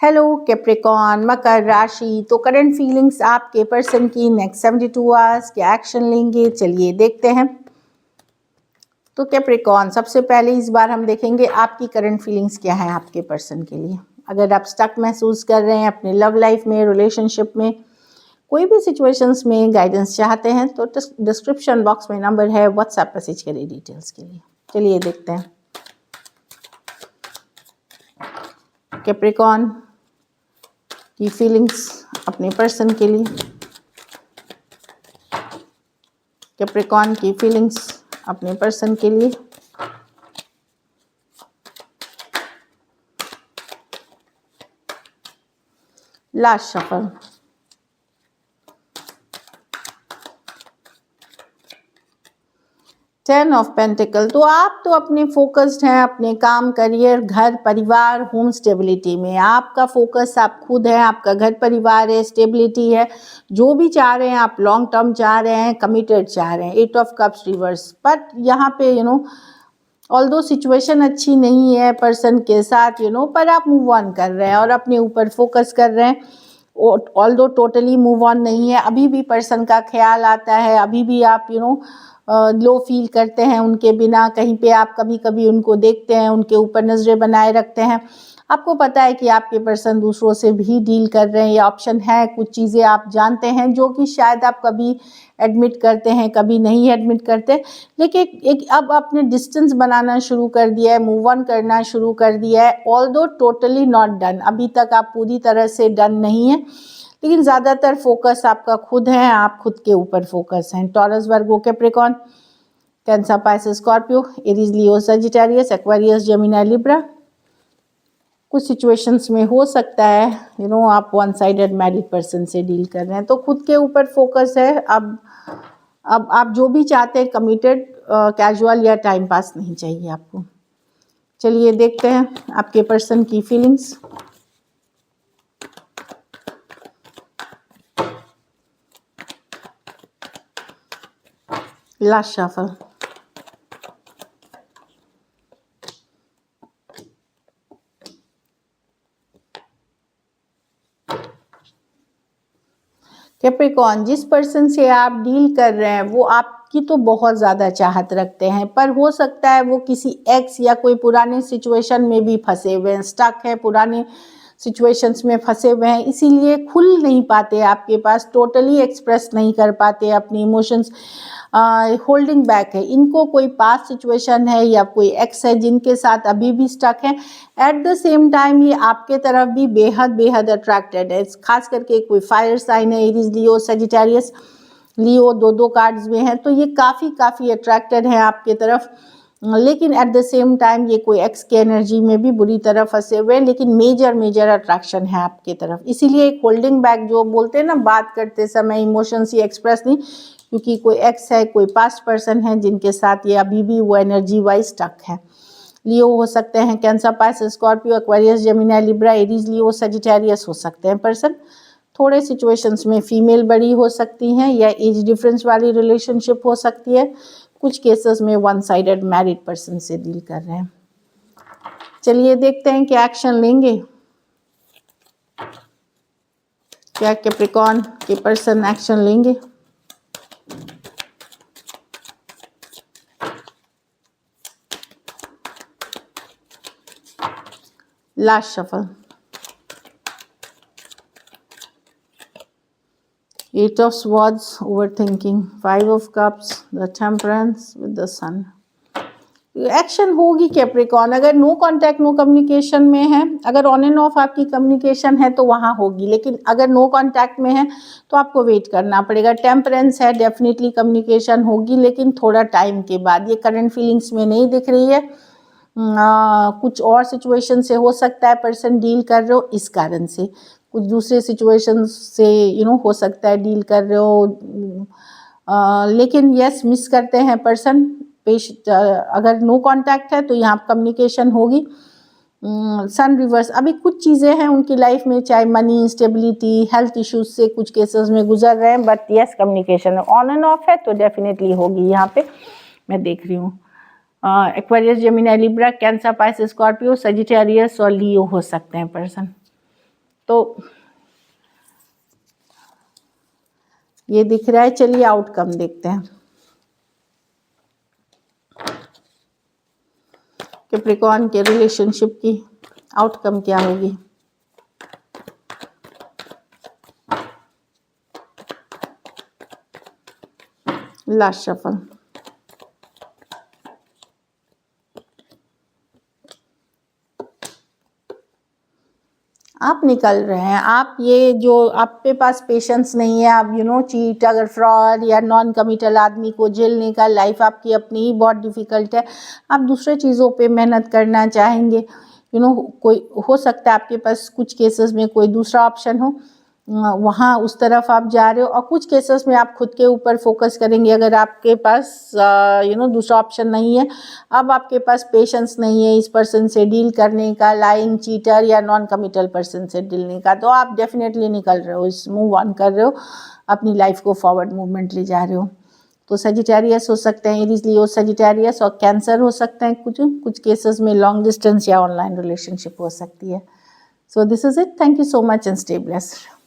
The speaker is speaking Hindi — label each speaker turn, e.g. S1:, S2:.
S1: हेलो कैप्रिकॉन, मकर राशि। तो करंट फीलिंग्स आपके पर्सन की नेक्स्ट 72 आवर्स क्या एक्शन लेंगे, चलिए देखते हैं। तो कैप्रिकॉन, सबसे पहले इस बार हम देखेंगे आपकी करंट फीलिंग्स क्या है आपके पर्सन के लिए। अगर आप स्टक महसूस कर रहे हैं अपने लव लाइफ में, रिलेशनशिप में, कोई भी सिचुएशंस में गाइडेंस चाहते हैं तो डिस्क्रिप्शन बॉक्स में नंबर है, व्हाट्सएप मैसेज करिए डिटेल्स के लिए। चलिए देखते हैं कैप्रिकॉन की फीलिंग्स अपने पर्सन के लिए। कैप्रिकॉन की फीलिंग्स अपने पर्सन के लिए। Last shuffle. Ten of pentacle. तो आप तो अपने फोकस्ड हैं अपने काम, करियर, घर, परिवार, होम स्टेबिलिटी में। आपका फोकस आप खुद हैं, आपका घर परिवार है, स्टेबिलिटी है। जो भी चाह रहे हैं आप, लॉन्ग टर्म चाह रहे हैं, कमिटेड चाह रहे हैं। 8 ऑफ कप्स रिवर्स। बट यहाँ पे ऑल्दो सिचुएशन अच्छी नहीं है पर्सन के साथ पर आप मूव ऑन कर रहे हैं और अपने ऊपर फोकस कर रहे हैं। ऑल्दो टोटली मूव ऑन नहीं है, अभी भी पर्सन का ख्याल आता है, अभी भी आप लो फील करते हैं उनके बिना। कहीं पे आप कभी कभी उनको देखते हैं, उनके ऊपर नज़रें बनाए रखते हैं। आपको पता है कि आपके पर्सन दूसरों से भी डील कर रहे हैं, ये ऑप्शन है। कुछ चीज़ें आप जानते हैं जो कि शायद आप कभी एडमिट करते हैं, कभी नहीं एडमिट करते, लेकिन अब आपने डिस्टेंस बनाना शुरू कर दिया है, मूव ऑन करना शुरू कर दिया है। ऑल्दो टोटली नॉट डन, अभी तक आप पूरी तरह से डन नहीं है, लेकिन ज़्यादातर फोकस आपका खुद है, आप खुद के ऊपर फोकस हैं। Taurus, Virgo, Capricorn, Cancer, Pisces, Scorpio, Aries, Leo, Sagittarius, Aquarius, Gemini, Libra. कुछ सिचुएशंस में हो सकता है आप वन साइडेड मैरिड पर्सन से डील कर रहे हैं, तो खुद के ऊपर फोकस है। अब आप जो भी चाहते हैं, कमिटेड, कैजुअल या टाइम पास नहीं चाहिए आपको। चलिए देखते हैं आपके पर्सन की फीलिंग्स। Last shuffle. कैप्रिकॉन, जिस पर्सन से आप डील कर रहे हैं वो आपकी तो बहुत ज़्यादा चाहत रखते हैं, पर हो सकता है वो किसी एक्स या कोई पुराने सिचुएशन में भी फंसे हुए हैं, स्टक है, पुराने सिचुएशंस में फंसे हुए हैं, इसीलिए खुल नहीं पाते आपके पास, टोटली एक्सप्रेस नहीं कर पाते अपनी इमोशंस, होल्डिंग बैक है। इनको कोई पास्ट सिचुएशन है या कोई एक्स है जिनके साथ अभी भी स्टक है। एट द सेम टाइम ये आपके तरफ भी बेहद बेहद अट्रैक्टेड है, खास करके कोई फायर साइन है, एरीज, लियो, सजिटेरियस। लियो दो कार्ड्स में है, तो ये काफ़ी अट्रैक्टेड है आपके तरफ, लेकिन एट द सेम टाइम ये कोई एक्स के एनर्जी में भी बुरी तरह फंसे हुए हैं, लेकिन मेजर अट्रैक्शन है आपके तरफ। इसीलिए एक होल्डिंग बैक जो बोलते हैं ना, बात करते समय इमोशंस ही एक्सप्रेस नहीं, क्योंकि कोई एक्स है, कोई पास्ट पर्सन है जिनके साथ ये अभी भी वो एनर्जी वाइज स्टक है। लियो हो सकते हैं, Cancer, Pisces, Scorpio, Aquarius, Gemini, Libra, Aries, Leo, Sagittarius हो सकते हैं पर्सन। थोड़े सिचुएशंस में फीमेल बड़ी हो सकती हैं या एज डिफरेंस वाली रिलेशनशिप हो सकती है। कुछ केसेस में वन साइडेड मैरिड पर्सन से डील कर रहे हैं। चलिए देखते हैं क्या एक्शन लेंगे, क्या कैप्रिकॉन के पर्सन एक्शन लेंगे। Last shuffle. 8 of swords, overthinking, 5 of cups, the temperance with the sun। Action होगी कैप्रिकॉन, अगर नो कांटेक्ट, नो कम्युनिकेशन में है, अगर ऑन एंड ऑफ आपकी कम्युनिकेशन है तो वहाँ होगी, लेकिन अगर नो कांटेक्ट में है तो आपको वेट करना पड़ेगा। टेम्परेंस है, डेफिनेटली कम्युनिकेशन होगी, लेकिन थोड़ा टाइम के बाद। ये करंट फीलिंग्स में नहीं दिख रही है। कुछ और सिचुएशन से हो सकता है पर्सन डील कर रहे हो, इस कारण से कुछ दूसरे सिचुएशन से हो सकता है डील कर रहे हो, लेकिन यस मिस करते हैं पर्सन। अगर नो कांटेक्ट है तो यहाँ कम्युनिकेशन होगी। सन रिवर्स, अभी कुछ चीज़ें हैं उनकी लाइफ में, चाहे मनी, इंस्टेबिलिटी, हेल्थ इश्यूज से कुछ केसेस में गुजर रहे हैं, but yes communication on end of है तो डेफिनेटली होगी। यहाँ पे मैं देख रही हूँ Aquarius, Gemini, Libra, cancer, Pisces, Scorpio, Sagittarius और लियो हो सकते हैं पर्सन। तो ये दिख रहा है। चलिए आउटकम देखते हैं। कैप्रिकॉर्न के रिलेशनशिप की आउटकम क्या होगी? Last shuffle. आप निकल रहे हैं। आप ये जो आपके पास पेशेंस नहीं है, आप चीट, अगर फ्रॉड या नॉन कमिटल आदमी को झेलने का, लाइफ आपकी अपनी ही बहुत डिफ़िकल्ट है, आप दूसरे चीज़ों पे मेहनत करना चाहेंगे। कोई हो सकता है आपके पास कुछ केसेस में कोई दूसरा ऑप्शन हो, वहाँ उस तरफ आप जा रहे हो, और कुछ केसेस में आप खुद के ऊपर फोकस करेंगे। अगर आपके पास दूसरा ऑप्शन नहीं है, अब आपके पास पेशेंस नहीं है इस पर्सन से डील करने का, लाइंग, चीटर या नॉन कमिटल पर्सन से डीलने का, तो आप डेफिनेटली निकल रहे हो, इस मूव ऑन कर रहे हो, अपनी लाइफ को फॉरवर्ड मूवमेंट ले जा रहे हो। तो सजिटेरियस हो सकते हैं, एरीज, लियो, सजिटेरियस, और कैंसर हो सकते हैं। कुछ केसेस में लॉन्ग डिस्टेंस या ऑनलाइन रिलेशनशिप हो सकती है। So this is it. Thank you so much and stay blessed.